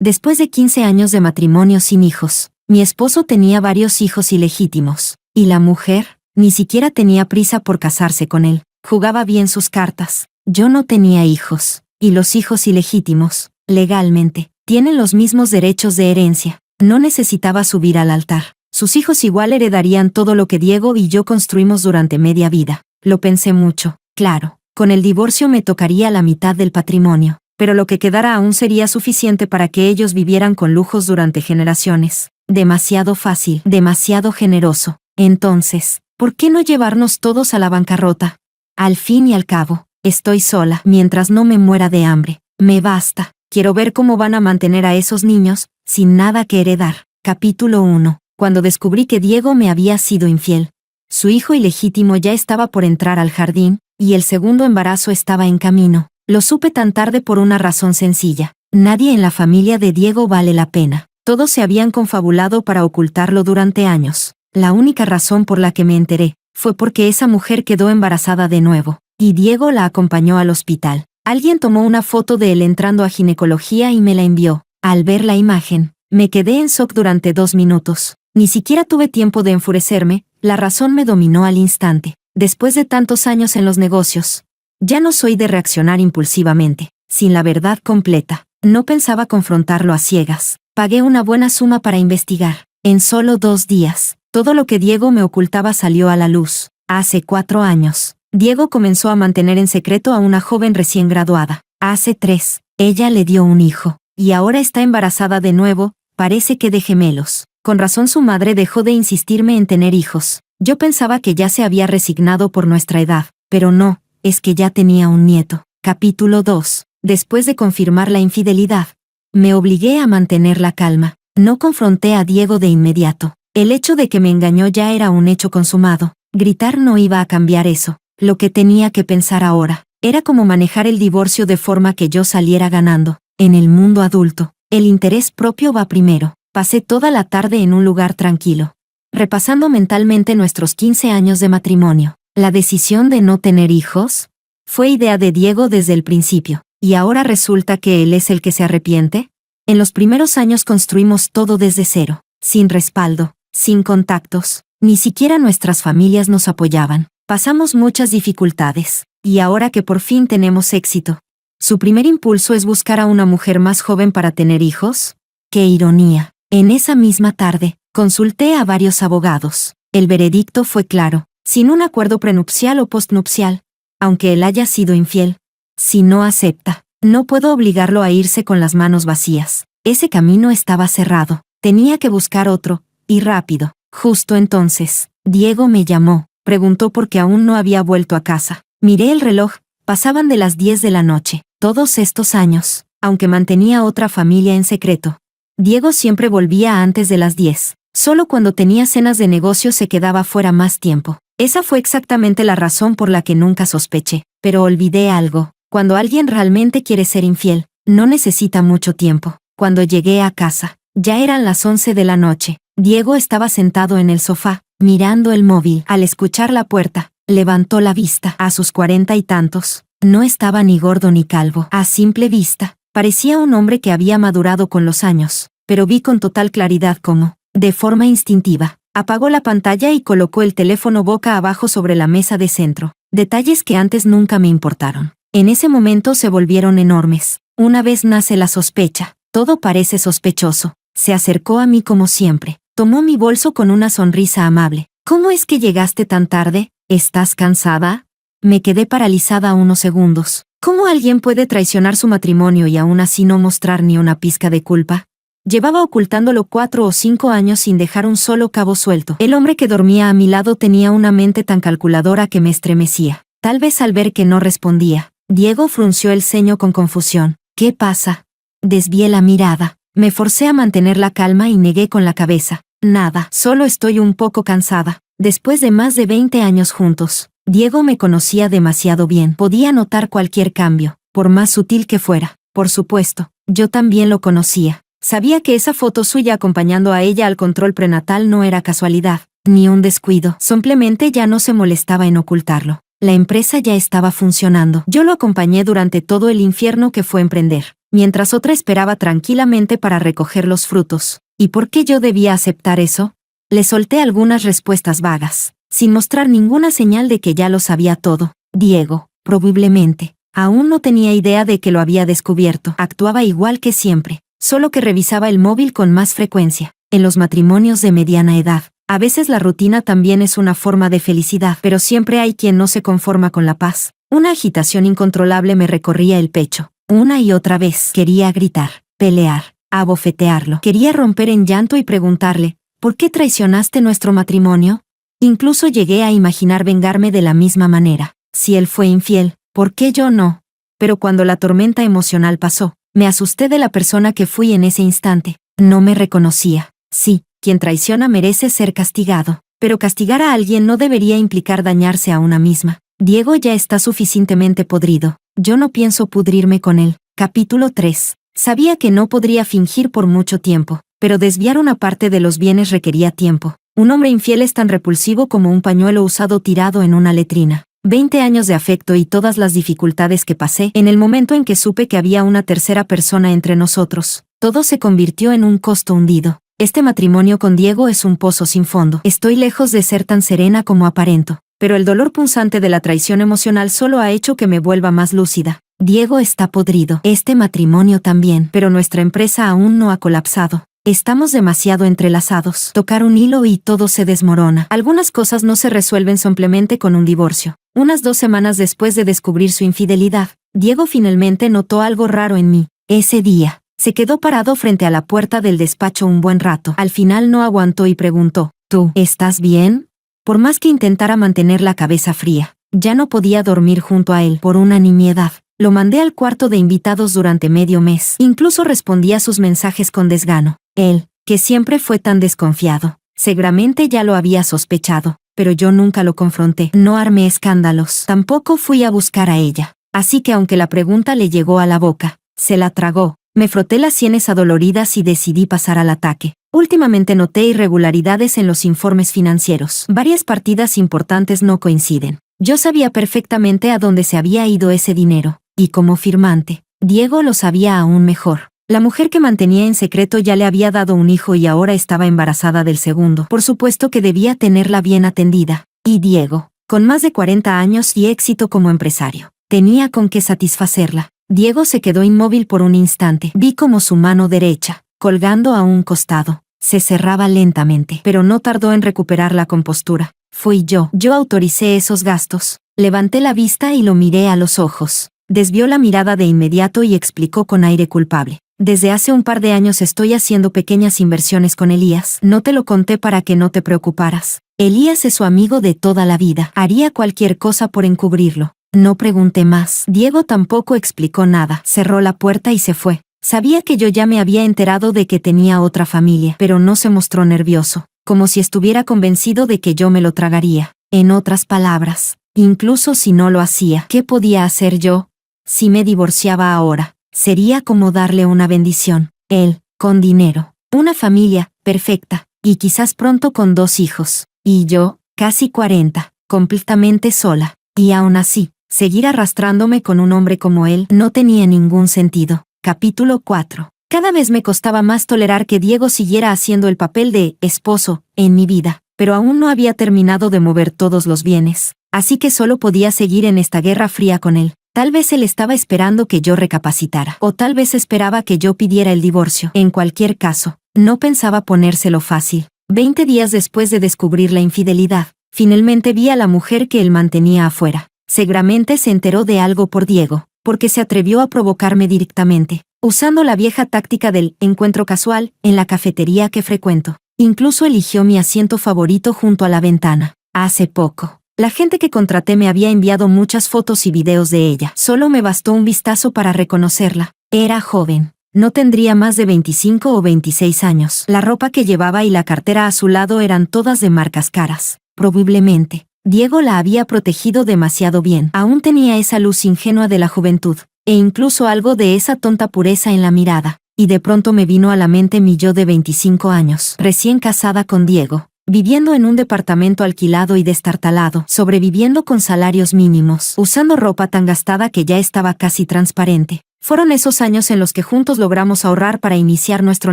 Después de 15 años de matrimonio sin hijos, mi esposo tenía varios hijos ilegítimos, y la mujer ni siquiera tenía prisa por casarse con él. Jugaba bien sus cartas. Yo no tenía hijos, y los hijos ilegítimos, legalmente, tienen los mismos derechos de herencia. No necesitaba subir al altar. Sus hijos igual heredarían todo lo que Diego y yo construimos durante media vida. Lo pensé mucho. Claro, con el divorcio me tocaría la mitad del patrimonio, pero lo que quedara aún sería suficiente para que ellos vivieran con lujos durante generaciones. Demasiado fácil, demasiado generoso. Entonces, ¿por qué no llevarnos todos a la bancarrota? Al fin y al cabo, estoy sola mientras no me muera de hambre. Me basta. Quiero ver cómo van a mantener a esos niños, sin nada que heredar. Capítulo 1. Cuando descubrí que Diego me había sido infiel. Su hijo ilegítimo ya estaba por entrar al jardín, y el segundo embarazo estaba en camino. Lo supe tan tarde por una razón sencilla. Nadie en la familia de Diego vale la pena. Todos se habían confabulado para ocultarlo durante años. La única razón por la que me enteré fue porque esa mujer quedó embarazada de nuevo, y Diego la acompañó al hospital. Alguien tomó una foto de él entrando a ginecología y me la envió. Al ver la imagen, me quedé en shock durante 2 minutos. Ni siquiera tuve tiempo de enfurecerme, la razón me dominó al instante. Después de tantos años en los negocios, ya no soy de reaccionar impulsivamente, sin la verdad completa. No pensaba confrontarlo a ciegas. Pagué una buena suma para investigar. En solo 2 días, todo lo que Diego me ocultaba salió a la luz. Hace 4 años, Diego comenzó a mantener en secreto a una joven recién graduada. Hace 3, ella le dio un hijo, y ahora está embarazada de nuevo, parece que de gemelos. Con razón su madre dejó de insistirme en tener hijos. Yo pensaba que ya se había resignado por nuestra edad, pero no, es que ya tenía un nieto. Capítulo 2. Después de confirmar la infidelidad, me obligué a mantener la calma. No confronté a Diego de inmediato. El hecho de que me engañó ya era un hecho consumado. Gritar no iba a cambiar eso. Lo que tenía que pensar ahora era cómo manejar el divorcio de forma que yo saliera ganando. En el mundo adulto, el interés propio va primero. Pasé toda la tarde en un lugar tranquilo, repasando mentalmente nuestros 15 años de matrimonio. La decisión de no tener hijos fue idea de Diego desde el principio, y ahora resulta que él es el que se arrepiente. En los primeros años construimos todo desde cero, sin respaldo, sin contactos, ni siquiera nuestras familias nos apoyaban. Pasamos muchas dificultades, y ahora que por fin tenemos éxito, ¿su primer impulso es buscar a una mujer más joven para tener hijos? ¡Qué ironía! En esa misma tarde, consulté a varios abogados. El veredicto fue claro, sin un acuerdo prenupcial o postnupcial, aunque él haya sido infiel. Si no acepta, no puedo obligarlo a irse con las manos vacías. Ese camino estaba cerrado. Tenía que buscar otro, y rápido. Justo entonces, Diego me llamó, preguntó por qué aún no había vuelto a casa. Miré el reloj, pasaban de las 10 de la noche. Todos estos años, aunque mantenía otra familia en secreto, Diego siempre volvía antes de las 10. Solo cuando tenía cenas de negocio se quedaba fuera más tiempo. Esa fue exactamente la razón por la que nunca sospeché. Pero olvidé algo. Cuando alguien realmente quiere ser infiel, no necesita mucho tiempo. Cuando llegué a casa, ya eran las 11 de la noche. Diego estaba sentado en el sofá, mirando el móvil. Al escuchar la puerta, levantó la vista. A sus 40 y tantos, no estaba ni gordo ni calvo. A simple vista, parecía un hombre que había madurado con los años, pero vi con total claridad cómo, de forma instintiva, apagó la pantalla y colocó el teléfono boca abajo sobre la mesa de centro. Detalles que antes nunca me importaron. En ese momento se volvieron enormes. Una vez nace la sospecha, todo parece sospechoso. Se acercó a mí como siempre. Tomó mi bolso con una sonrisa amable. ¿Cómo es que llegaste tan tarde? ¿Estás cansada? Me quedé paralizada unos segundos. ¿Cómo alguien puede traicionar su matrimonio y aún así no mostrar ni una pizca de culpa? Llevaba ocultándolo 4 o 5 años sin dejar un solo cabo suelto. El hombre que dormía a mi lado tenía una mente tan calculadora que me estremecía. Tal vez al ver que no respondía, Diego frunció el ceño con confusión. ¿Qué pasa? Desvié la mirada. Me forcé a mantener la calma y negué con la cabeza. Nada, solo estoy un poco cansada. Después de más de 20 años juntos, Diego me conocía demasiado bien. Podía notar cualquier cambio, por más sutil que fuera. Por supuesto, yo también lo conocía. Sabía que esa foto suya acompañando a ella al control prenatal no era casualidad, ni un descuido. Simplemente ya no se molestaba en ocultarlo. La empresa ya estaba funcionando. Yo lo acompañé durante todo el infierno que fue emprender. mientras otra esperaba tranquilamente para recoger los frutos. ¿Y por qué yo debía aceptar eso? Le solté algunas respuestas vagas, sin mostrar ninguna señal de que ya lo sabía todo. Diego, probablemente, aún no tenía idea de que lo había descubierto. Actuaba igual que siempre, solo que revisaba el móvil con más frecuencia. En los matrimonios de mediana edad, a veces la rutina también es una forma de felicidad, pero siempre hay quien no se conforma con la paz. Una agitación incontrolable me recorría el pecho. Una y otra vez quería gritar, pelear, abofetearlo. Quería romper en llanto y preguntarle, ¿por qué traicionaste nuestro matrimonio? Incluso llegué a imaginar vengarme de la misma manera. Si él fue infiel, ¿por qué yo no? Pero cuando la tormenta emocional pasó, me asusté de la persona que fui en ese instante. No me reconocía. Sí, quien traiciona merece ser castigado, pero castigar a alguien no debería implicar dañarse a una misma. Diego ya está suficientemente podrido. Yo no pienso pudrirme con él. Capítulo 3. Sabía que no podría fingir por mucho tiempo, pero desviar una parte de los bienes requería tiempo. Un hombre infiel es tan repulsivo como un pañuelo usado tirado en una letrina. 20 años de afecto y todas las dificultades que pasé en el momento en que supe que había una tercera persona entre nosotros. Todo se convirtió en un costo hundido. Este matrimonio con Diego es un pozo sin fondo. Estoy lejos de ser tan serena como aparento, pero el dolor punzante de la traición emocional solo ha hecho que me vuelva más lúcida. Diego está podrido, este matrimonio también, pero nuestra empresa aún no ha colapsado. Estamos demasiado entrelazados. Tocar un hilo y todo se desmorona. Algunas cosas no se resuelven simplemente con un divorcio. Unas 2 semanas después de descubrir su infidelidad, Diego finalmente notó algo raro en mí. Ese día, se quedó parado frente a la puerta del despacho un buen rato. Al final no aguantó y preguntó, ¿tú estás bien? Por más que intentara mantener la cabeza fría, ya no podía dormir junto a él por una nimiedad. Lo mandé al cuarto de invitados durante medio mes. Incluso respondía a sus mensajes con desgano. Él, que siempre fue tan desconfiado, seguramente ya lo había sospechado, pero yo nunca lo confronté. No armé escándalos. Tampoco fui a buscar a ella. Así que aunque la pregunta le llegó a la boca, se la tragó. Me froté las sienes adoloridas y decidí pasar al ataque. Últimamente noté irregularidades en los informes financieros. Varias partidas importantes no coinciden. Yo sabía perfectamente a dónde se había ido ese dinero, y como firmante, Diego lo sabía aún mejor. La mujer que mantenía en secreto ya le había dado un hijo y ahora estaba embarazada del segundo. Por supuesto que debía tenerla bien atendida. Y Diego, con más de 40 años y éxito como empresario, tenía con qué satisfacerla. Diego se quedó inmóvil por un instante. Vi como su mano derecha, colgando a un costado, se cerraba lentamente, pero no tardó en recuperar la compostura. Fui yo. Yo autoricé esos gastos. Levanté la vista y lo miré a los ojos. Desvió la mirada de inmediato y explicó con aire culpable. Desde hace un par de años estoy haciendo pequeñas inversiones con Elías. No te lo conté para que no te preocuparas. Elías es su amigo de toda la vida. Haría cualquier cosa por encubrirlo. No pregunté más. Diego tampoco explicó nada. Cerró la puerta y se fue. Sabía que yo ya me había enterado de que tenía otra familia, pero no se mostró nervioso, como si estuviera convencido de que yo me lo tragaría. En otras palabras, incluso si no lo hacía, ¿qué podía hacer yo? Si me divorciaba ahora, sería como darle una bendición. Él, con dinero, una familia, perfecta, y quizás pronto con 2 hijos. Y yo, casi 40, completamente sola. Y aún así, seguir arrastrándome con un hombre como él no tenía ningún sentido. Capítulo 4. Cada vez me costaba más tolerar que Diego siguiera haciendo el papel de esposo en mi vida, pero aún no había terminado de mover todos los bienes, así que solo podía seguir en esta guerra fría con él. Tal vez él estaba esperando que yo recapacitara, o tal vez esperaba que yo pidiera el divorcio. En cualquier caso, no pensaba ponérselo fácil. 20 días después de descubrir la infidelidad, finalmente vi a la mujer que él mantenía afuera. Seguramente se enteró de algo por Diego, porque se atrevió a provocarme directamente, usando la vieja táctica del encuentro casual en la cafetería que frecuento. Incluso eligió mi asiento favorito junto a la ventana. Hace poco, la gente que contraté me había enviado muchas fotos y videos de ella. Solo me bastó un vistazo para reconocerla. Era joven. No tendría más de 25 o 26 años. La ropa que llevaba y la cartera a su lado eran todas de marcas caras. Probablemente, Diego la había protegido demasiado bien. Aún tenía esa luz ingenua de la juventud, e incluso algo de esa tonta pureza en la mirada. Y de pronto me vino a la mente mi yo de 25 años, recién casada con Diego. viviendo en un departamento alquilado y destartalado, sobreviviendo con salarios mínimos, usando ropa tan gastada que ya estaba casi transparente. Fueron esos años en los que juntos logramos ahorrar para iniciar nuestro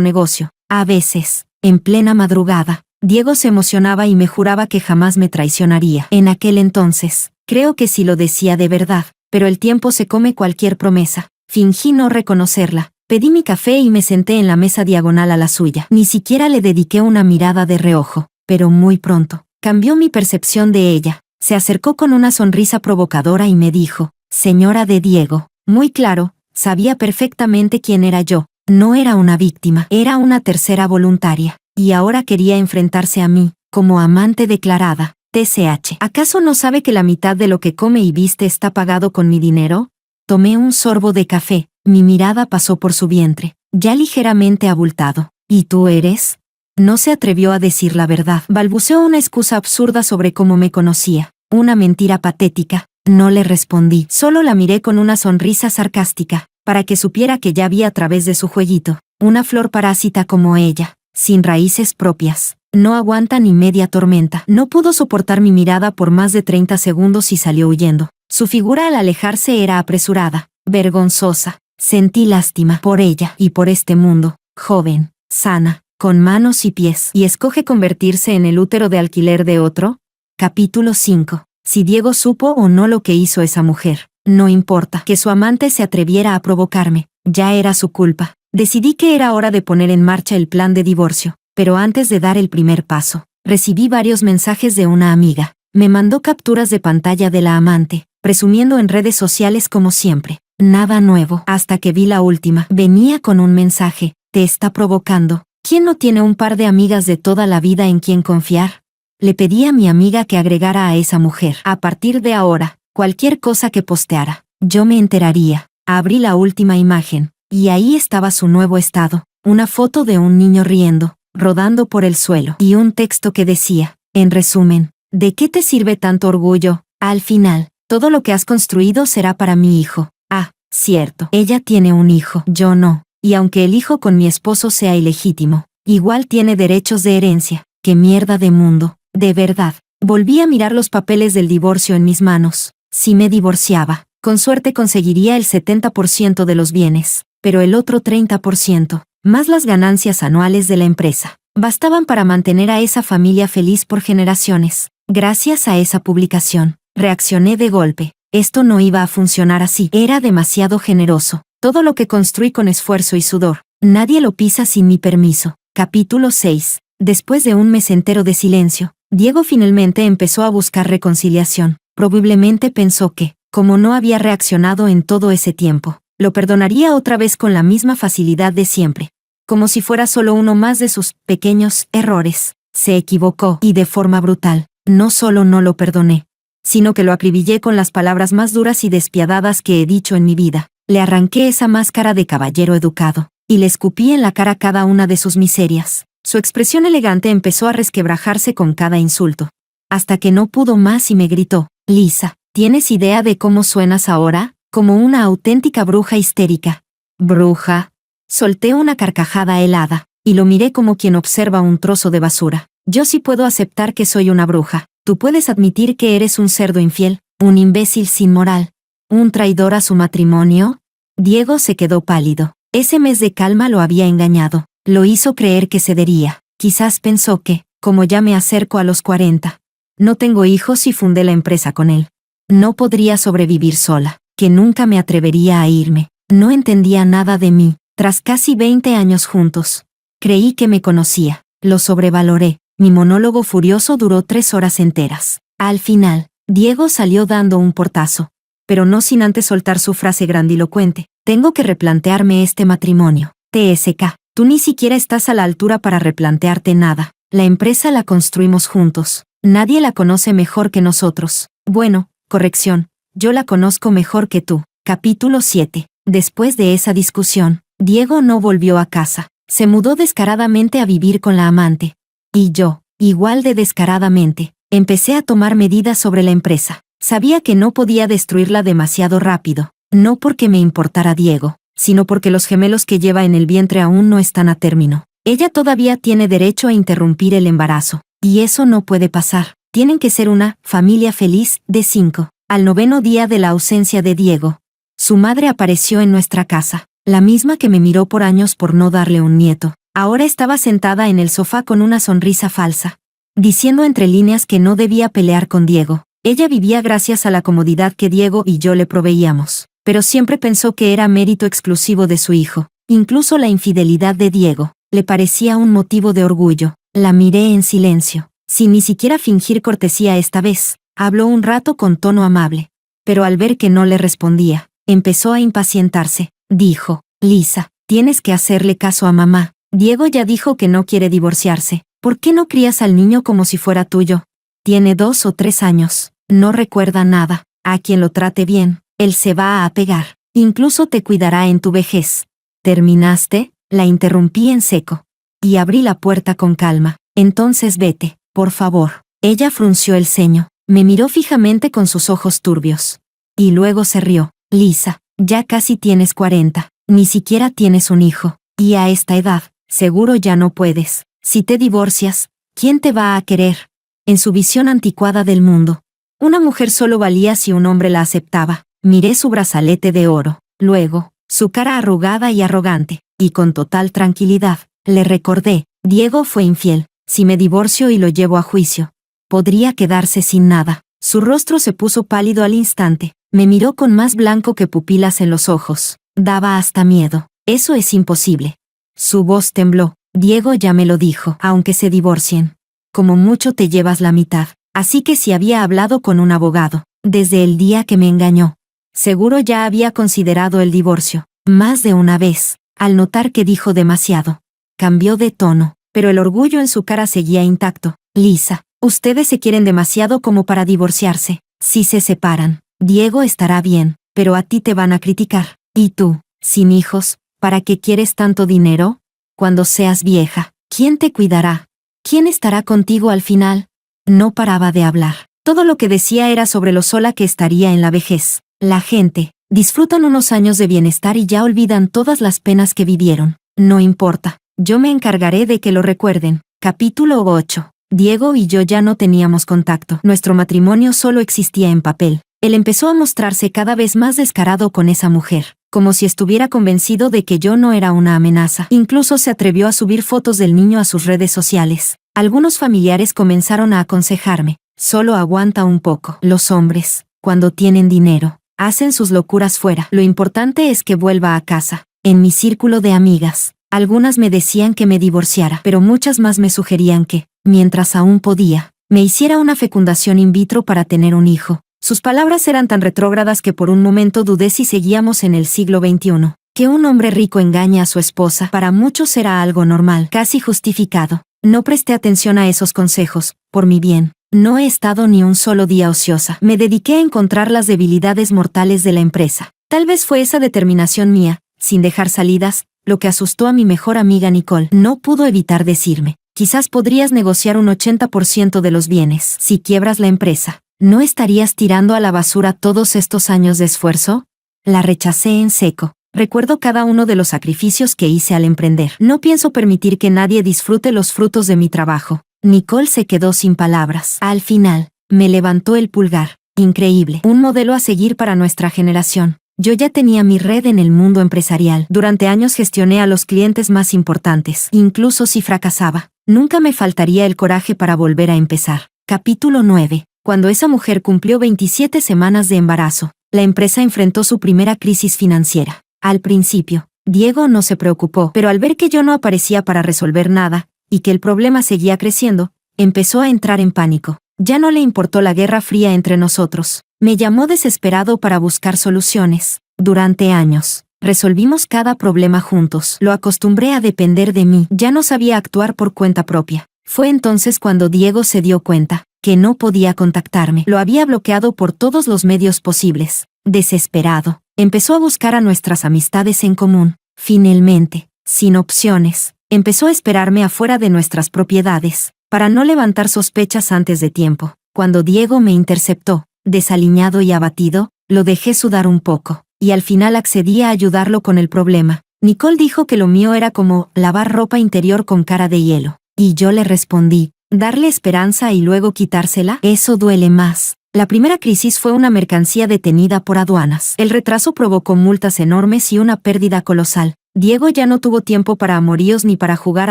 negocio. A veces, en plena madrugada, Diego se emocionaba y me juraba que jamás me traicionaría. En aquel entonces, creo que sí lo decía de verdad, pero el tiempo se come cualquier promesa. Fingí no reconocerla. Pedí mi café y me senté en la mesa diagonal a la suya. Ni siquiera le dediqué una mirada de reojo, pero muy pronto, cambió mi percepción de ella. Se acercó con una sonrisa provocadora y me dijo, «Señora de Diego». Muy claro, sabía perfectamente quién era yo. No era una víctima, era una tercera voluntaria. Y ahora quería enfrentarse a mí, como amante declarada. TCH. ¿Acaso no sabe que la mitad de lo que come y viste está pagado con mi dinero? Tomé un sorbo de café. Mi mirada pasó por su vientre, ya ligeramente abultado. ¿Y tú eres? No se atrevió a decir la verdad. Balbuceó una excusa absurda sobre cómo me conocía. Una mentira patética. No le respondí. Solo la miré con una sonrisa sarcástica, para que supiera que ya vi a través de su jueguito. Una flor parásita como ella, sin raíces propias. No aguanta ni media tormenta. No pudo soportar mi mirada por más de 30 segundos y salió huyendo. Su figura al alejarse era apresurada, vergonzosa. Sentí lástima por ella y por este mundo, joven, sana, con manos y pies. ¿Y escoge convertirse en el útero de alquiler de otro? Capítulo 5. Si Diego supo o no lo que hizo esa mujer, no importa. Que su amante se atreviera a provocarme, ya era su culpa. Decidí que era hora de poner en marcha el plan de divorcio, pero antes de dar el primer paso, recibí varios mensajes de una amiga. Me mandó capturas de pantalla de la amante, presumiendo en redes sociales como siempre. Nada nuevo, hasta que vi la última. Venía con un mensaje, te está provocando. ¿Quién no tiene un par de amigas de toda la vida en quien confiar? Le pedí a mi amiga que agregara a esa mujer. A partir de ahora, cualquier cosa que posteara, yo me enteraría. Abrí la última imagen, y ahí estaba su nuevo estado. Una foto de un niño riendo, rodando por el suelo, y un texto que decía, en resumen, ¿de qué te sirve tanto orgullo? Al final, todo lo que has construido será para mi hijo. Ah, cierto, ella tiene un hijo, yo no, y aunque el hijo con mi esposo sea ilegítimo, igual tiene derechos de herencia. ¡Qué mierda de mundo! De verdad, volví a mirar los papeles del divorcio en mis manos. Si me divorciaba, con suerte conseguiría el 70% de los bienes, pero el otro 30%, más las ganancias anuales de la empresa, bastaban para mantener a esa familia feliz por generaciones. Gracias a esa publicación, reaccioné de golpe. Esto no iba a funcionar así. Era demasiado generoso. Todo lo que construí con esfuerzo y sudor, nadie lo pisa sin mi permiso. Capítulo 6. Después de un mes entero de silencio, Diego finalmente empezó a buscar reconciliación. Probablemente pensó que, como no había reaccionado en todo ese tiempo, lo perdonaría otra vez con la misma facilidad de siempre. Como si fuera solo uno más de sus pequeños errores. Se equivocó, y de forma brutal. No solo no lo perdoné, sino que lo acribillé con las palabras más duras y despiadadas que he dicho en mi vida. Le arranqué esa máscara de caballero educado, y le escupí en la cara cada una de sus miserias. Su expresión elegante empezó a resquebrajarse con cada insulto, hasta que no pudo más y me gritó, «Lisa, ¿tienes idea de cómo suenas ahora? Como una auténtica bruja histérica». «¿Bruja?». Solté una carcajada helada, y lo miré como quien observa un trozo de basura. «Yo sí puedo aceptar que soy una bruja. Tú puedes admitir que eres un cerdo infiel, un imbécil sin moral, un traidor a su matrimonio». Diego se quedó pálido. Ese mes de calma lo había engañado. Lo hizo creer que cedería. Quizás pensó que, como ya me acerco a los 40, no tengo hijos y fundé la empresa con él, no podría sobrevivir sola, que nunca me atrevería a irme. No entendía nada de mí. Tras casi 20 años juntos, creí que me conocía. Lo sobrevaloré. Mi monólogo furioso duró 3 horas enteras. Al final, Diego salió dando un portazo, pero no sin antes soltar su frase grandilocuente. «Tengo que replantearme este matrimonio. TSK, tú ni siquiera estás a la altura para replantearte nada. La empresa la construimos juntos. Nadie la conoce mejor que nosotros. Bueno, corrección, yo la conozco mejor que tú». Capítulo 7. Después de esa discusión, Diego no volvió a casa. Se mudó descaradamente a vivir con la amante. Y yo, igual de descaradamente, empecé a tomar medidas sobre la empresa. Sabía que no podía destruirla demasiado rápido, no porque me importara Diego, sino porque los gemelos que lleva en el vientre aún no están a término. Ella todavía tiene derecho a interrumpir el embarazo, Y eso no puede pasar. Tienen que ser una familia feliz de 5. Al 9º día de la ausencia de Diego, su madre apareció en nuestra casa, la misma que me miró por años por no darle un nieto. Ahora estaba sentada en el sofá con una sonrisa falsa, diciendo entre líneas que no debía pelear con Diego. Ella vivía gracias a la comodidad que Diego y yo le proveíamos, pero siempre pensó que era mérito exclusivo de su hijo. Incluso la infidelidad de Diego le parecía un motivo de orgullo. La miré en silencio, sin ni siquiera fingir cortesía esta vez. Habló un rato con tono amable, pero al ver que no le respondía, empezó a impacientarse. Dijo: Lisa, tienes que hacerle caso a mamá. Diego ya dijo que no quiere divorciarse. ¿Por qué no crías al niño como si fuera tuyo? Tiene 2 o 3 años, no recuerda nada. A quien lo trate bien, él se va a apegar. Incluso te cuidará en tu vejez. ¿Terminaste? La interrumpí en seco. Y abrí la puerta con calma. Entonces vete, por favor. Ella frunció el ceño. Me miró fijamente con sus ojos turbios. Y luego se rió. Lisa, ya casi tienes 40. Ni siquiera tienes un hijo. Y a esta edad, seguro ya no puedes. Si te divorcias, ¿quién te va a querer? En su visión anticuada del mundo, una mujer solo valía si un hombre la aceptaba. Miré su brazalete de oro. Luego, su cara arrugada y arrogante. Y con total tranquilidad, le recordé: Diego fue infiel. Si me divorcio y lo llevo a juicio, podría quedarse sin nada. Su rostro se puso pálido al instante. Me miró con más blanco que pupilas en los ojos. Daba hasta miedo. Eso es imposible. Su voz tembló. Diego ya me lo dijo. Aunque se divorcien, como mucho te llevas la mitad. Así que si había hablado con un abogado, desde el día que me engañó, seguro ya había considerado el divorcio. Más de una vez, al notar que dijo demasiado, cambió de tono, pero el orgullo en su cara seguía intacto. Lisa, ustedes se quieren demasiado como para divorciarse. Si se separan, Diego estará bien, pero a ti te van a criticar. Y tú, sin hijos, ¿para qué quieres tanto dinero? Cuando seas vieja, ¿quién te cuidará? ¿Quién estará contigo al final? No paraba de hablar. Todo lo que decía era sobre lo sola que estaría en la vejez. La gente disfrutan unos años de bienestar y ya olvidan todas las penas que vivieron. No importa, yo me encargaré de que lo recuerden. Capítulo 8. Diego y yo ya no teníamos contacto. Nuestro matrimonio solo existía en papel. Él empezó a mostrarse cada vez más descarado con esa mujer, como si estuviera convencido de que yo no era una amenaza. Incluso se atrevió a subir fotos del niño a sus redes sociales. Algunos familiares comenzaron a aconsejarme: solo aguanta un poco. Los hombres, cuando tienen dinero, hacen sus locuras fuera. Lo importante es que vuelva a casa. En mi círculo de amigas, algunas me decían que me divorciara, pero muchas más me sugerían que, mientras aún podía, me hiciera una fecundación in vitro para tener un hijo. Sus palabras eran tan retrógradas que por un momento dudé si seguíamos en el siglo XXI. Que un hombre rico engañe a su esposa para muchos era algo normal, casi justificado. No presté atención a esos consejos, por mi bien. No he estado ni un solo día ociosa. Me dediqué a encontrar las debilidades mortales de la empresa. Tal vez fue esa determinación mía, sin dejar salidas, lo que asustó a mi mejor amiga Nicole. No pudo evitar decirme: quizás podrías negociar un 80% de los bienes. Si quiebras la empresa, ¿no estarías tirando a la basura todos estos años de esfuerzo? La rechacé en seco. Recuerdo cada uno de los sacrificios que hice al emprender. No pienso permitir que nadie disfrute los frutos de mi trabajo. Nicole se quedó sin palabras. Al final, me levantó el pulgar. Increíble. Un modelo a seguir para nuestra generación. Yo ya tenía mi red en el mundo empresarial. Durante años gestioné a los clientes más importantes. Incluso si fracasaba, nunca me faltaría el coraje para volver a empezar. Capítulo 9. Cuando esa mujer cumplió 27 semanas de embarazo, la empresa enfrentó su primera crisis financiera. Al principio, Diego no se preocupó, pero al ver que yo no aparecía para resolver nada, y que el problema seguía creciendo, empezó a entrar en pánico. Ya no le importó la guerra fría entre nosotros. Me llamó desesperado para buscar soluciones. Durante años, resolvimos cada problema juntos. Lo acostumbré a depender de mí. Ya no sabía actuar por cuenta propia. Fue entonces cuando Diego se dio cuenta que no podía contactarme. Lo había bloqueado por todos los medios posibles. Desesperado, empezó a buscar a nuestras amistades en común. Finalmente, sin opciones, empezó a esperarme afuera de nuestras propiedades, para no levantar sospechas antes de tiempo. Cuando Diego me interceptó, desaliñado y abatido, lo dejé sudar un poco, y al final accedí a ayudarlo con el problema. Nicole dijo que lo mío era como lavar ropa interior con cara de hielo, y yo le respondí: Darle esperanza y luego quitársela, eso duele más. La primera crisis fue una mercancía detenida por aduanas. El retraso provocó multas enormes y una pérdida colosal. Diego ya no tuvo tiempo para amoríos ni para jugar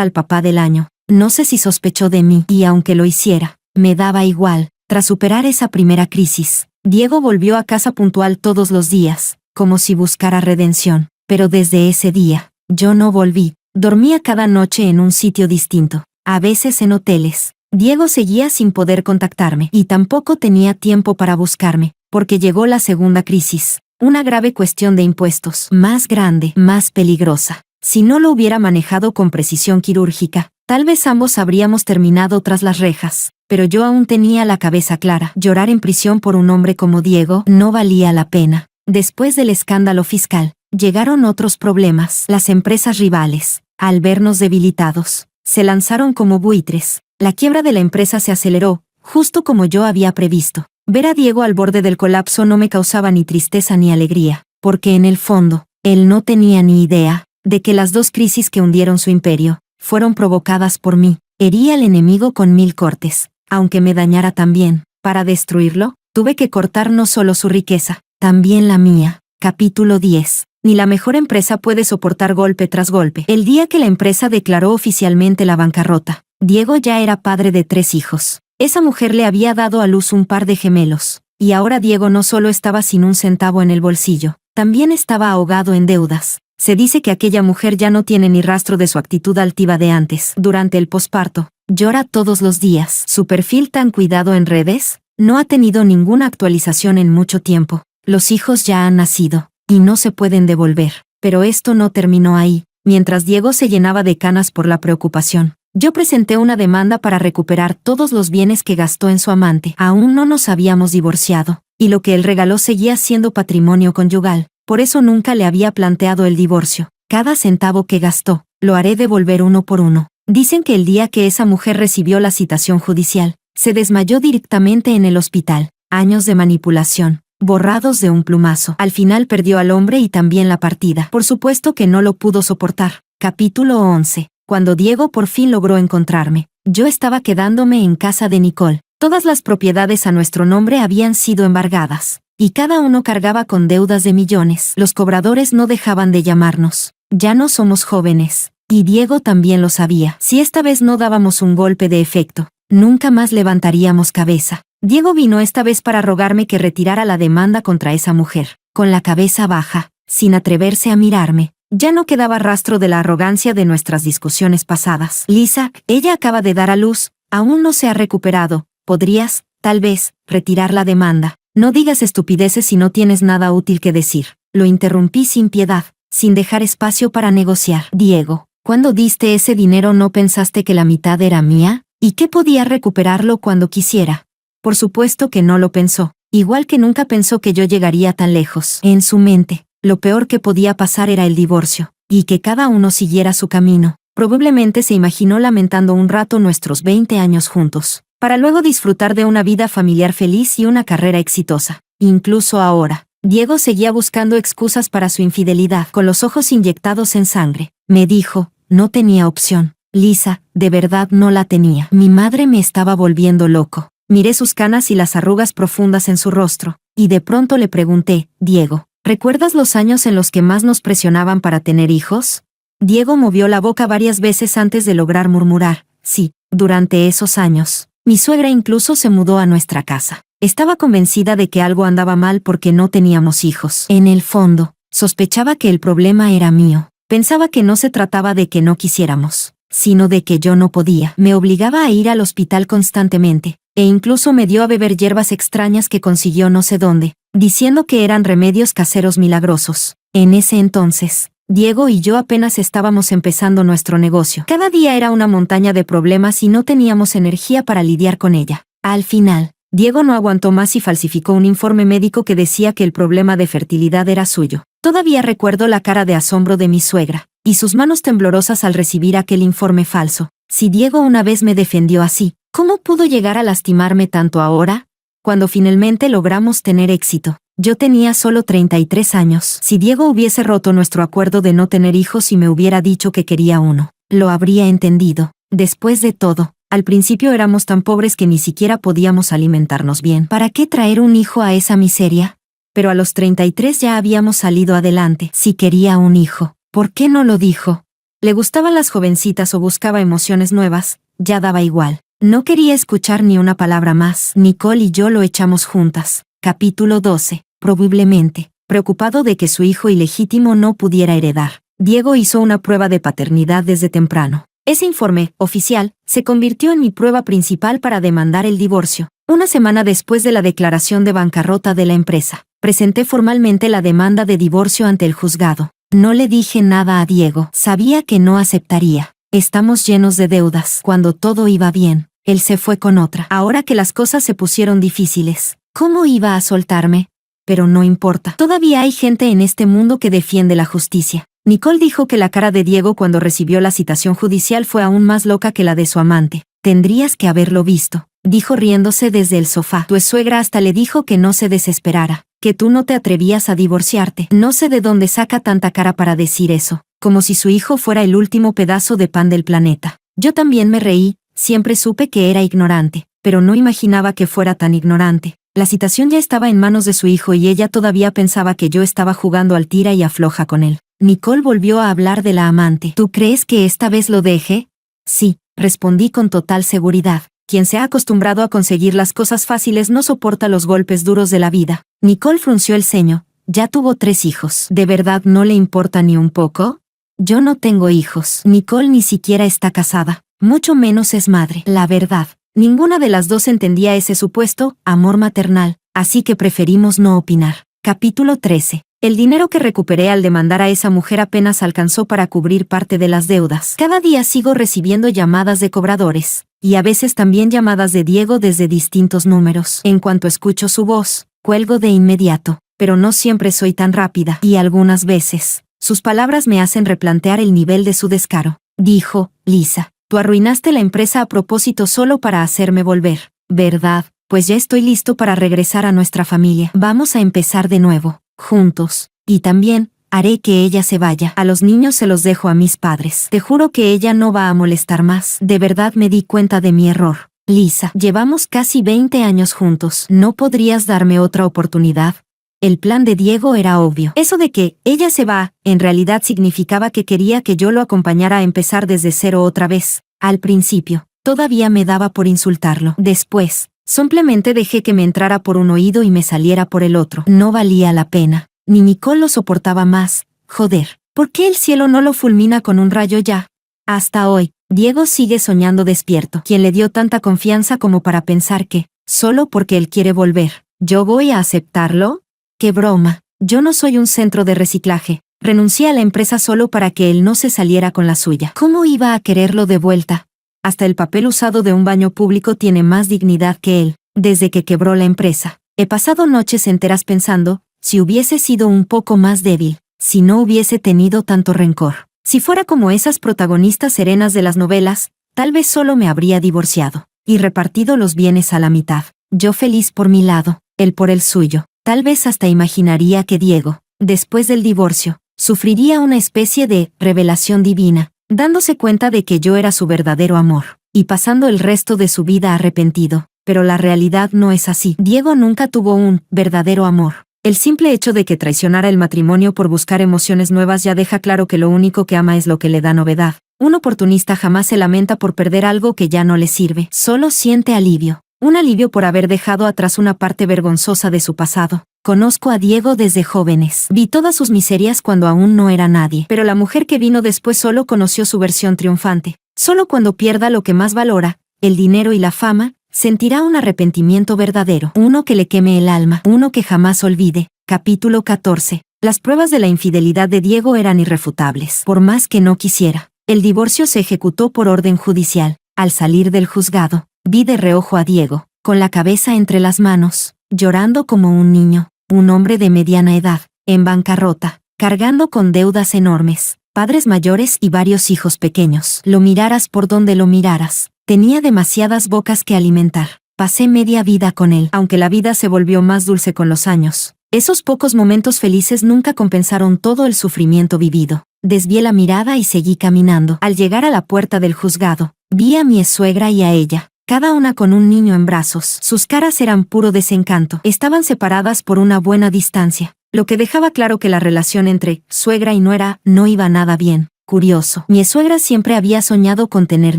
al papá del año. No sé si sospechó de mí, y aunque lo hiciera, me daba igual. Tras superar esa primera crisis, Diego volvió a casa puntual todos los días, como si buscara redención. Pero desde ese día, yo no volví. Dormía cada noche en un sitio distinto, a veces en hoteles. Diego seguía sin poder contactarme y tampoco tenía tiempo para buscarme, porque llegó la segunda crisis, una grave cuestión de impuestos, más grande, más peligrosa. Si no lo hubiera manejado con precisión quirúrgica, tal vez ambos habríamos terminado tras las rejas, pero yo aún tenía la cabeza clara. Llorar en prisión por un hombre como Diego no valía la pena. Después del escándalo fiscal, llegaron otros problemas. Las empresas rivales, al vernos debilitados, se lanzaron como buitres. La quiebra de la empresa se aceleró, justo como yo había previsto. Ver a Diego al borde del colapso no me causaba ni tristeza ni alegría, porque en el fondo, él no tenía ni idea de que las dos crisis que hundieron su imperio fueron provocadas por mí. Herí al enemigo con 1000 cortes, aunque me dañara también. Para destruirlo, tuve que cortar no solo su riqueza, también la mía. Capítulo 10. Ni la mejor empresa puede soportar golpe tras golpe. El día que la empresa declaró oficialmente la bancarrota, Diego ya era padre de 3 hijos. Esa mujer le había dado a luz un par de gemelos, y ahora Diego no solo estaba sin un centavo en el bolsillo, también estaba ahogado en deudas. Se dice que aquella mujer ya no tiene ni rastro de su actitud altiva de antes. Durante el posparto, llora todos los días. Su perfil tan cuidado en redes no ha tenido ninguna actualización en mucho tiempo. Los hijos ya han nacido, y no se pueden devolver. Pero esto no terminó ahí. Mientras Diego se llenaba de canas por la preocupación, yo presenté una demanda para recuperar todos los bienes que gastó en su amante. Aún no nos habíamos divorciado, y lo que él regaló seguía siendo patrimonio conyugal. Por eso nunca le había planteado el divorcio. Cada centavo que gastó, lo haré devolver uno por uno. Dicen que el día que esa mujer recibió la citación judicial, se desmayó directamente en el hospital. Años de manipulación, borrados de un plumazo. Al final perdió al hombre y también la partida. Por supuesto que no lo pudo soportar. Capítulo 11. Cuando Diego por fin logró encontrarme, yo estaba quedándome en casa de Nicole. Todas las propiedades a nuestro nombre habían sido embargadas, y cada uno cargaba con deudas de millones. Los cobradores no dejaban de llamarnos. Ya no somos jóvenes, y Diego también lo sabía. Si esta vez no dábamos un golpe de efecto, nunca más levantaríamos cabeza. Diego vino esta vez para rogarme que retirara la demanda contra esa mujer, con la cabeza baja, sin atreverse a mirarme. Ya no quedaba rastro de la arrogancia de nuestras discusiones pasadas. Lisa, ella acaba de dar a luz, aún no se ha recuperado. ¿Podrías, tal vez, retirar la demanda? No digas estupideces si no tienes nada útil que decir. Lo interrumpí sin piedad, sin dejar espacio para negociar. Diego, ¿cuándo diste ese dinero no pensaste que la mitad era mía? ¿Y que podía recuperarlo cuando quisiera? Por supuesto que no lo pensó, igual que nunca pensó que yo llegaría tan lejos. En su mente, lo peor que podía pasar era el divorcio, y que cada uno siguiera su camino. Probablemente se imaginó lamentando un rato nuestros 20 años juntos, para luego disfrutar de una vida familiar feliz y una carrera exitosa. Incluso ahora, Diego seguía buscando excusas para su infidelidad. Con los ojos inyectados en sangre, me dijo, no tenía opción. Lisa, de verdad no la tenía. Mi madre me estaba volviendo loco. Miré sus canas y las arrugas profundas en su rostro, y de pronto le pregunté, Diego, ¿recuerdas los años en los que más nos presionaban para tener hijos? Diego movió la boca varias veces antes de lograr murmurar, sí, durante esos años. Mi suegra incluso se mudó a nuestra casa. Estaba convencida de que algo andaba mal porque no teníamos hijos. En el fondo, sospechaba que el problema era mío. Pensaba que no se trataba de que no quisiéramos, sino de que yo no podía. Me obligaba a ir al hospital constantemente, e incluso me dio a beber hierbas extrañas que consiguió no sé dónde, diciendo que eran remedios caseros milagrosos. En ese entonces, Diego y yo apenas estábamos empezando nuestro negocio. Cada día era una montaña de problemas y no teníamos energía para lidiar con ella. Al final, Diego no aguantó más y falsificó un informe médico que decía que el problema de fertilidad era suyo. Todavía recuerdo la cara de asombro de mi suegra, y sus manos temblorosas al recibir aquel informe falso. Si Diego una vez me defendió así, ¿cómo pudo llegar a lastimarme tanto ahora? Cuando finalmente logramos tener éxito, yo tenía solo 33 años. Si Diego hubiese roto nuestro acuerdo de no tener hijos y me hubiera dicho que quería uno, lo habría entendido. Después de todo, Al principio éramos tan pobres que ni siquiera podíamos alimentarnos bien. ¿Para qué traer un hijo a esa miseria? Pero a los 33 ya habíamos salido adelante. Si quería un hijo, ¿por qué no lo dijo? Le gustaban las jovencitas o buscaba emociones nuevas, ya daba igual. No quería escuchar ni una palabra más. Nicole y yo lo echamos juntas. Capítulo 12. Probablemente, preocupado de que su hijo ilegítimo no pudiera heredar, Diego hizo una prueba de paternidad desde temprano. Ese informe, oficial, se convirtió en mi prueba principal para demandar el divorcio. Una semana después de la declaración de bancarrota de la empresa, presenté formalmente la demanda de divorcio ante el juzgado. No le dije nada a Diego, sabía que no aceptaría. Estamos llenos de deudas. Cuando todo iba bien, él se fue con otra. Ahora que las cosas se pusieron difíciles, ¿cómo iba a soltarme? Pero no importa. Todavía hay gente en este mundo que defiende la justicia. Nicole dijo que la cara de Diego cuando recibió la citación judicial fue aún más loca que la de su amante. Tendrías que haberlo visto, dijo riéndose desde el sofá. Tu suegra hasta le dijo que no se desesperara, que tú no te atrevías a divorciarte. No sé de dónde saca tanta cara para decir eso, como si su hijo fuera el último pedazo de pan del planeta. Yo también me reí, siempre supe que era ignorante, pero no imaginaba que fuera tan ignorante. La citación ya estaba en manos de su hijo y ella todavía pensaba que yo estaba jugando al tira y afloja con él. Nicole volvió a hablar de la amante. ¿Tú crees que esta vez lo deje? Sí, respondí con total seguridad. Quien se ha acostumbrado a conseguir las cosas fáciles no soporta los golpes duros de la vida. Nicole frunció el ceño. Ya tuvo 3 hijos. ¿De verdad no le importa ni un poco? Yo no tengo hijos. Nicole ni siquiera está casada. Mucho menos es madre. La verdad, ninguna de las dos entendía ese supuesto amor maternal, así que preferimos no opinar. Capítulo 13. El dinero que recuperé al demandar a esa mujer apenas alcanzó para cubrir parte de las deudas. Cada día sigo recibiendo llamadas de cobradores, y a veces también llamadas de Diego desde distintos números. En cuanto escucho su voz, cuelgo de inmediato, pero no siempre soy tan rápida, y algunas veces, sus palabras me hacen replantear el nivel de su descaro. Dijo, Lisa, tú arruinaste la empresa a propósito solo para hacerme volver, ¿verdad? Pues ya estoy listo para regresar a nuestra familia. Vamos a empezar de nuevo, juntos. Y también, haré que ella se vaya. A los niños se los dejo a mis padres. Te juro que ella no va a molestar más. De verdad me di cuenta de mi error. Lisa, llevamos casi 20 años juntos. ¿No podrías darme otra oportunidad? El plan de Diego era obvio. Eso de que ella se va, en realidad significaba que quería que yo lo acompañara a empezar desde cero otra vez. Al principio, todavía me daba por insultarlo. Después, simplemente dejé que me entrara por un oído y me saliera por el otro. No valía la pena. Ni Nicole lo soportaba más. Joder, ¿por qué el cielo no lo fulmina con un rayo ya? Hasta hoy, Diego sigue soñando despierto. ¿Quién le dio tanta confianza como para pensar que, solo porque él quiere volver, yo voy a aceptarlo? ¡Qué broma! Yo no soy un centro de reciclaje. Renuncié a la empresa solo para que él no se saliera con la suya. ¿Cómo iba a quererlo de vuelta? Hasta el papel usado de un baño público tiene más dignidad que él. Desde que quebró la empresa, he pasado noches enteras pensando, si hubiese sido un poco más débil, si no hubiese tenido tanto rencor, si fuera como esas protagonistas serenas de las novelas, tal vez solo me habría divorciado y repartido los bienes a la mitad. Yo feliz por mi lado, él por el suyo. Tal vez hasta imaginaría que Diego, después del divorcio, sufriría una especie de revelación divina, dándose cuenta de que yo era su verdadero amor, y pasando el resto de su vida arrepentido. Pero la realidad no es así. Diego nunca tuvo un verdadero amor. El simple hecho de que traicionara el matrimonio por buscar emociones nuevas ya deja claro que lo único que ama es lo que le da novedad. Un oportunista jamás se lamenta por perder algo que ya no le sirve, solo siente alivio. Un alivio por haber dejado atrás una parte vergonzosa de su pasado. Conozco a Diego desde jóvenes. Vi todas sus miserias cuando aún no era nadie. Pero la mujer que vino después solo conoció su versión triunfante. Solo cuando pierda lo que más valora, el dinero y la fama, sentirá un arrepentimiento verdadero. Uno que le queme el alma. Uno que jamás olvide. Capítulo 14. Las pruebas de la infidelidad de Diego eran irrefutables. Por más que no quisiera. El divorcio se ejecutó por orden judicial. Al salir del juzgado, vi de reojo a Diego, con la cabeza entre las manos, llorando como un niño, un hombre de mediana edad, en bancarrota, cargando con deudas enormes, padres mayores y varios hijos pequeños. Lo miraras por donde lo miraras, tenía demasiadas bocas que alimentar. Pasé media vida con él, aunque la vida se volvió más dulce con los años. Esos pocos momentos felices nunca compensaron todo el sufrimiento vivido. Desvié la mirada y seguí caminando. Al llegar a la puerta del juzgado, Vi a mi suegra y a ella, cada una con un niño en brazos. Sus caras eran puro desencanto. Estaban separadas por una buena distancia, lo que dejaba claro que la relación entre suegra y nuera no iba nada bien. Curioso, mi suegra siempre había soñado con tener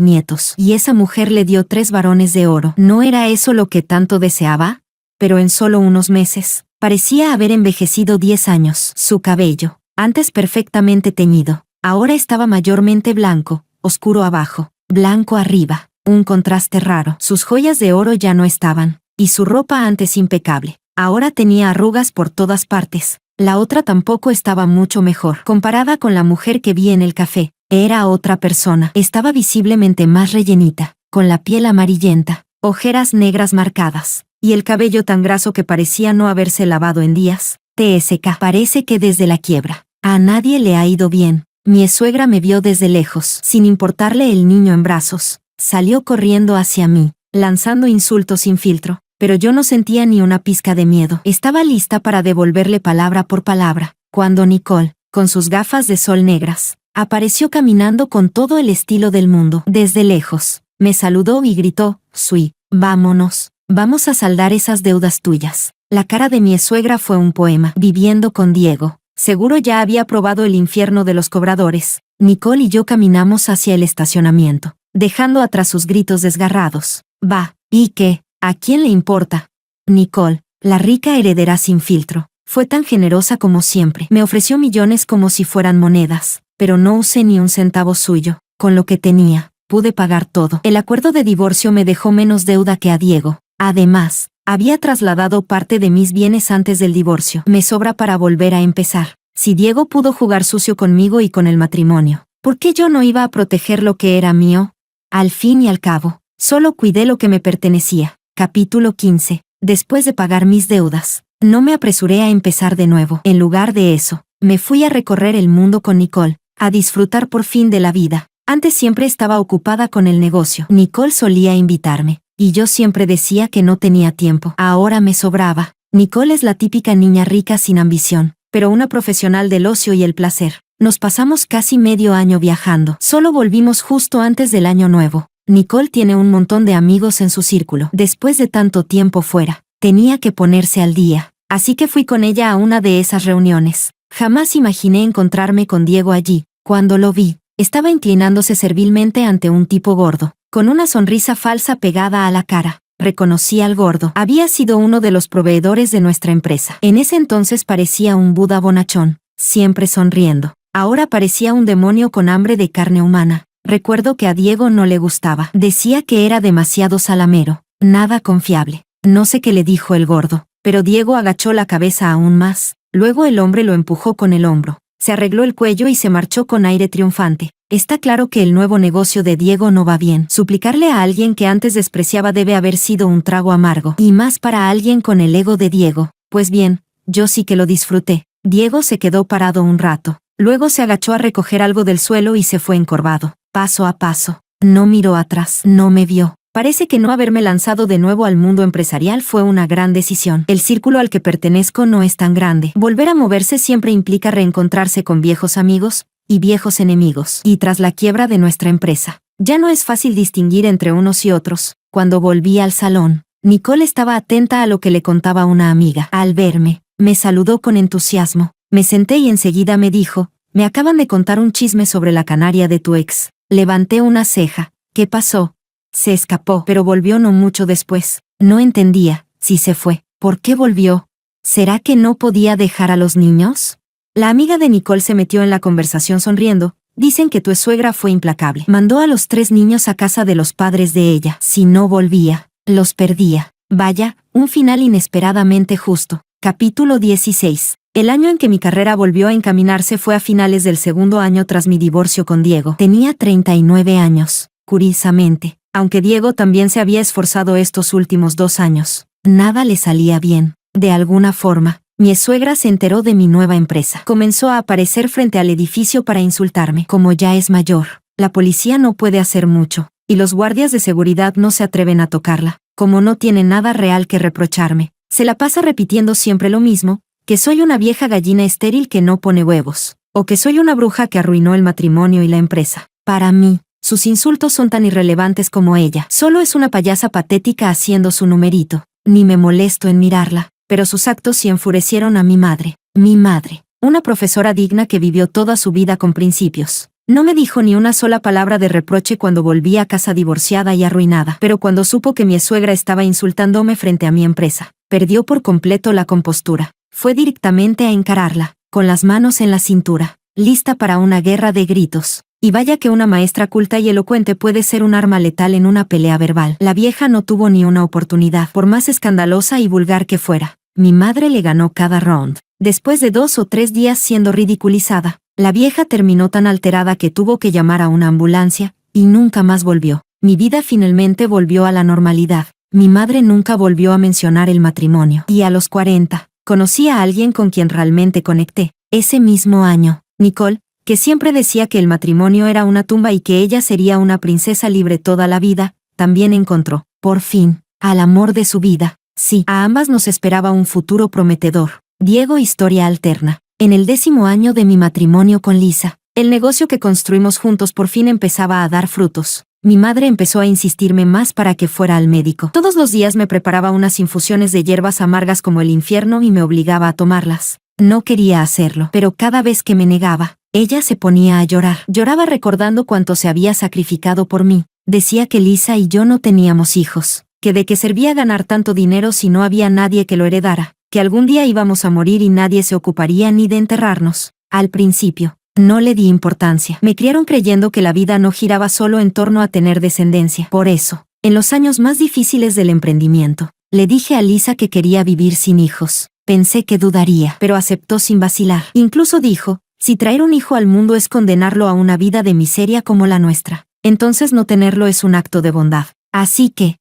nietos, y esa mujer le dio 3 varones de oro. ¿No era eso lo que tanto deseaba? Pero en solo unos meses, parecía haber envejecido 10 años. Su cabello, antes perfectamente teñido, ahora estaba mayormente blanco, oscuro abajo, blanco arriba, un contraste raro. Sus joyas de oro ya no estaban, y su ropa antes impecable, ahora tenía arrugas por todas partes. La otra tampoco estaba mucho mejor. Comparada con la mujer que vi en el café, era otra persona. Estaba visiblemente más rellenita, con la piel amarillenta, ojeras negras marcadas, y el cabello tan graso que parecía no haberse lavado en días. TSK. Parece que desde la quiebra, a nadie le ha ido bien. Mi suegra me vio desde lejos, sin importarle el niño en brazos. Salió corriendo hacia mí, lanzando insultos sin filtro. Pero yo no sentía ni una pizca de miedo. Estaba lista para devolverle palabra por palabra, cuando Nicole, con sus gafas de sol negras, apareció caminando con todo el estilo del mundo. Desde lejos, me saludó y gritó, «Sui, vámonos, vamos a saldar esas deudas tuyas». La cara de mi suegra fue un poema. Viviendo con Diego, seguro ya había probado el infierno de los cobradores. Nicole y yo caminamos hacia el estacionamiento, dejando atrás sus gritos desgarrados. «Va, ¿y qué? ¿A quién le importa?» Nicole, la rica heredera sin filtro, fue tan generosa como siempre. Me ofreció millones como si fueran monedas, pero no usé ni un centavo suyo. Con lo que tenía, pude pagar todo. El acuerdo de divorcio me dejó menos deuda que a Diego. Además, había trasladado parte de mis bienes antes del divorcio. Me sobra para volver a empezar. Si Diego pudo jugar sucio conmigo y con el matrimonio, ¿por qué yo no iba a proteger lo que era mío? Al fin y al cabo, solo cuidé lo que me pertenecía. Capítulo 15. Después de pagar mis deudas, no me apresuré a empezar de nuevo. En lugar de eso, me fui a recorrer el mundo con Nicole, a disfrutar por fin de la vida. Antes siempre estaba ocupada con el negocio. Nicole solía invitarme, y yo siempre decía que no tenía tiempo. Ahora me sobraba. Nicole es la típica niña rica sin ambición, pero una profesional del ocio y el placer. Nos pasamos casi medio año viajando. Solo volvimos justo antes del año nuevo. Nicole tiene un montón de amigos en su círculo. Después de tanto tiempo fuera, tenía que ponerse al día, así que fui con ella a una de esas reuniones. Jamás imaginé encontrarme con Diego allí. Cuando lo vi, estaba inclinándose servilmente ante un tipo gordo, con una sonrisa falsa pegada a la cara. Reconocí al gordo. Había sido uno de los proveedores de nuestra empresa. En ese entonces parecía un Buda bonachón, siempre sonriendo. Ahora parecía un demonio con hambre de carne humana. Recuerdo que a Diego no le gustaba. Decía que era demasiado salamero, nada confiable. No sé qué le dijo el gordo, pero Diego agachó la cabeza aún más. Luego el hombre lo empujó con el hombro. Se arregló el cuello y se marchó con aire triunfante. Está claro que el nuevo negocio de Diego no va bien. Suplicarle a alguien que antes despreciaba debe haber sido un trago amargo. Y más para alguien con el ego de Diego. Pues bien, yo sí que lo disfruté. Diego se quedó parado un rato. Luego se agachó a recoger algo del suelo y se fue encorvado, paso a paso. No miró atrás, no me vio. Parece que no haberme lanzado de nuevo al mundo empresarial fue una gran decisión. El círculo al que pertenezco no es tan grande. Volver a moverse siempre implica reencontrarse con viejos amigos y viejos enemigos. Y tras la quiebra de nuestra empresa, ya no es fácil distinguir entre unos y otros. Cuando volví al salón, Nicole estaba atenta a lo que le contaba una amiga. Al verme, me saludó con entusiasmo. Me senté y enseguida me dijo, «Me acaban de contar un chisme sobre la canaria de tu ex». Levanté una ceja. «¿Qué pasó?» «Se escapó, pero volvió no mucho después». No entendía. Si se fue, ¿por qué volvió? ¿Será que no podía dejar a los niños? La amiga de Nicole se metió en la conversación sonriendo. «Dicen que tu suegra fue implacable. Mandó a los 3 niños a casa de los padres de ella. Si no volvía, los perdía». Vaya, un final inesperadamente justo. Capítulo 16. El año en que mi carrera volvió a encaminarse fue a finales del segundo año tras mi divorcio con Diego. Tenía 39 años. Curiosamente, aunque Diego también se había esforzado estos últimos 2 años, nada le salía bien. De alguna forma, mi suegra se enteró de mi nueva empresa. Comenzó a aparecer frente al edificio para insultarme. Como ya es mayor, la policía no puede hacer mucho, y los guardias de seguridad no se atreven a tocarla. Como no tiene nada real que reprocharme, se la pasa repitiendo siempre lo mismo, que soy una vieja gallina estéril que no pone huevos, o que soy una bruja que arruinó el matrimonio y la empresa. Para mí, Sus insultos son tan irrelevantes como ella. Solo es una payasa patética haciendo su numerito. Ni me molesto en mirarla, pero sus actos sí enfurecieron a mi madre. Mi madre, una profesora digna que vivió toda su vida con principios. No me dijo ni una sola palabra de reproche cuando volví a casa divorciada y arruinada, pero cuando supo que mi suegra estaba insultándome frente a mi empresa, perdió por completo la compostura. Fue directamente a encararla, con las manos en la cintura, lista para una guerra de gritos. Y vaya que una maestra culta y elocuente puede ser un arma letal en una pelea verbal. La vieja no tuvo ni una oportunidad, por más escandalosa y vulgar que fuera. Mi madre le ganó cada round. Después de 2 o 3 días siendo ridiculizada, la vieja terminó tan alterada que tuvo que llamar a una ambulancia, y nunca más volvió. Mi vida finalmente volvió a la normalidad. Mi madre nunca volvió a mencionar el matrimonio. Y a los 40, conocí a alguien con quien realmente conecté. Ese mismo año, Nicole, que siempre decía que el matrimonio era una tumba y que ella sería una princesa libre toda la vida, también encontró, por fin, al amor de su vida. Sí, a ambas nos esperaba un futuro prometedor. Diego, historia alterna. En el 10º año de mi matrimonio con Lisa, el negocio que construimos juntos por fin empezaba a dar frutos. Mi madre empezó a insistirme más para que fuera al médico. Todos los días me preparaba unas infusiones de hierbas amargas como el infierno y me obligaba a tomarlas. No quería hacerlo, pero cada vez que me negaba, ella se ponía a llorar. Lloraba recordando cuánto se había sacrificado por mí. Decía que Lisa y yo no teníamos hijos, que de qué servía ganar tanto dinero si no había nadie que lo heredara, que algún día íbamos a morir y nadie se ocuparía ni de enterrarnos. Al principio, no le di importancia. Me criaron creyendo que la vida no giraba solo en torno a tener descendencia. Por eso, en los años más difíciles del emprendimiento, le dije a Lisa que quería vivir sin hijos. Pensé que dudaría, pero aceptó sin vacilar. Incluso dijo, si traer un hijo al mundo es condenarlo a una vida de miseria como la nuestra, entonces no tenerlo es un acto de bondad. Así que,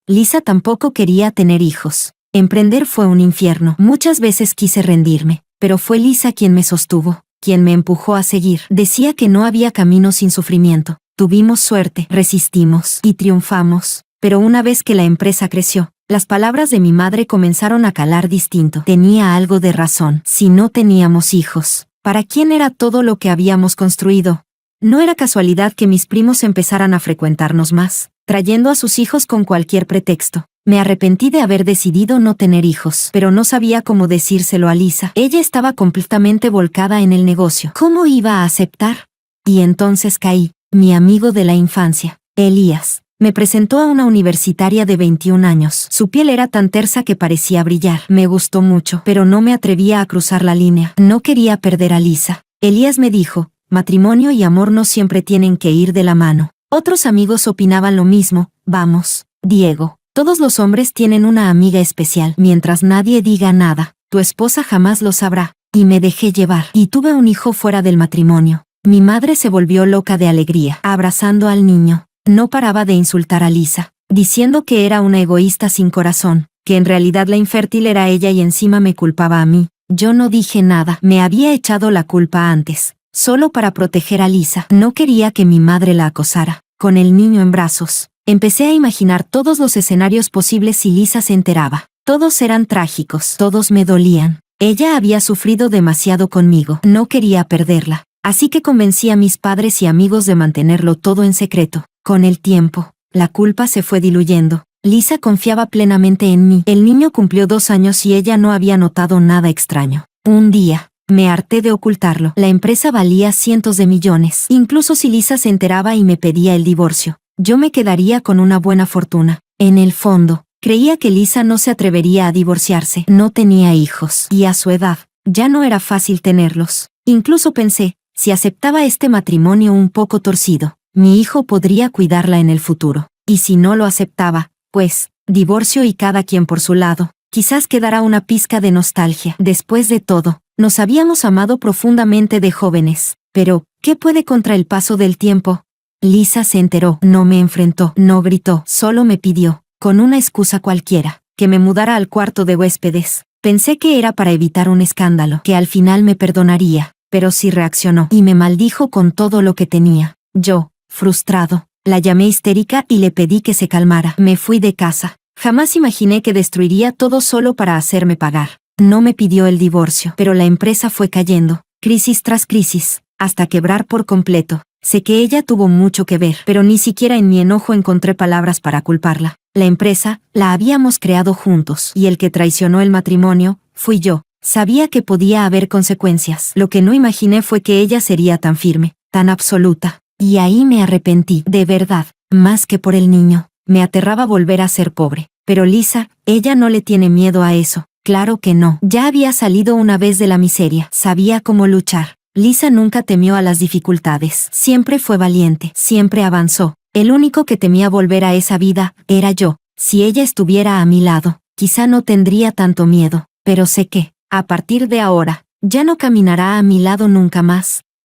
Lisa tampoco quería tener hijos. Emprender fue un infierno. Muchas veces quise rendirme, pero fue Lisa quien me sostuvo, quien me empujó a seguir. Decía que no había camino sin sufrimiento. Tuvimos suerte, resistimos y triunfamos. Pero una vez que la empresa creció, las palabras de mi madre comenzaron a calar distinto. Tenía algo de razón. Si no teníamos hijos, ¿para quién era todo lo que habíamos construido? No era casualidad que mis primos empezaran a frecuentarnos más, trayendo a sus hijos con cualquier pretexto. Me arrepentí de haber decidido no tener hijos, pero no sabía cómo decírselo a Lisa. Ella estaba completamente volcada en el negocio. ¿Cómo iba a aceptar? Y entonces caí. Mi amigo de la infancia, Elías, me presentó a una universitaria de 21 años. Su piel era tan tersa que parecía brillar. Me gustó mucho, pero no me atrevía a cruzar la línea. No quería perder a Lisa. Elías me dijo, matrimonio y amor no siempre tienen que ir de la mano. Otros amigos opinaban lo mismo. Vamos, Diego. Todos los hombres tienen una amiga especial. Mientras nadie diga nada, tu esposa jamás lo sabrá. Y me dejé llevar. Y tuve un hijo fuera del matrimonio. Mi madre se volvió loca de alegría, abrazando al niño. No paraba de insultar a Lisa, diciendo que era una egoísta sin corazón, que en realidad la infértil era ella y encima me culpaba a mí. Yo no dije nada. Me había echado la culpa antes, solo para proteger a Lisa. No quería que mi madre la acosara. Con el niño en brazos, empecé a imaginar todos los escenarios posibles si Lisa se enteraba. Todos eran trágicos, todos me dolían. Ella había sufrido demasiado conmigo. No quería perderla. Así que convencí a mis padres y amigos de mantenerlo todo en secreto. Con el tiempo, la culpa se fue diluyendo. Lisa confiaba plenamente en mí. El niño cumplió 2 años y ella no había notado nada extraño. Un día, me harté de ocultarlo. La empresa valía cientos de millones. Incluso si Lisa se enteraba y me pedía el divorcio, yo me quedaría con una buena fortuna. En el fondo, creía que Lisa no se atrevería a divorciarse. No tenía hijos. Y a su edad, ya no era fácil tenerlos. Incluso pensé, si aceptaba este matrimonio un poco torcido, mi hijo podría cuidarla en el futuro. Y si no lo aceptaba, pues, divorcio y cada quien por su lado. Quizás quedara una pizca de nostalgia. Después de todo, nos habíamos amado profundamente de jóvenes. Pero, ¿qué puede contra el paso del tiempo? Lisa se enteró, no me enfrentó, no gritó, solo me pidió, con una excusa cualquiera, que me mudara al cuarto de huéspedes. Pensé que era para evitar un escándalo, que al final me perdonaría, pero sí reaccionó y me maldijo con todo lo que tenía. Yo, frustrado, la llamé histérica y le pedí que se calmara. Me fui de casa. Jamás imaginé que destruiría todo solo para hacerme pagar. No me pidió el divorcio, pero la empresa fue cayendo, crisis tras crisis, hasta quebrar por completo. Sé que ella tuvo mucho que ver, pero ni siquiera en mi enojo encontré palabras para culparla. La empresa, la habíamos creado juntos, y el que traicionó el matrimonio, fui yo. Sabía que podía haber consecuencias. Lo que no imaginé fue que ella sería tan firme, tan absoluta. Y ahí me arrepentí, de verdad, más que por el niño. Me aterraba volver a ser pobre. Pero Lisa, ella no le tiene miedo a eso. Claro que no. Ya había salido una vez de la miseria. Sabía cómo luchar. Lisa nunca temió a las dificultades. Siempre fue valiente. Siempre avanzó. El único que temía volver a esa vida era yo. Si ella estuviera a mi lado, quizá no tendría tanto miedo. Pero sé que, a partir de ahora, ya no caminará a mi lado nunca más.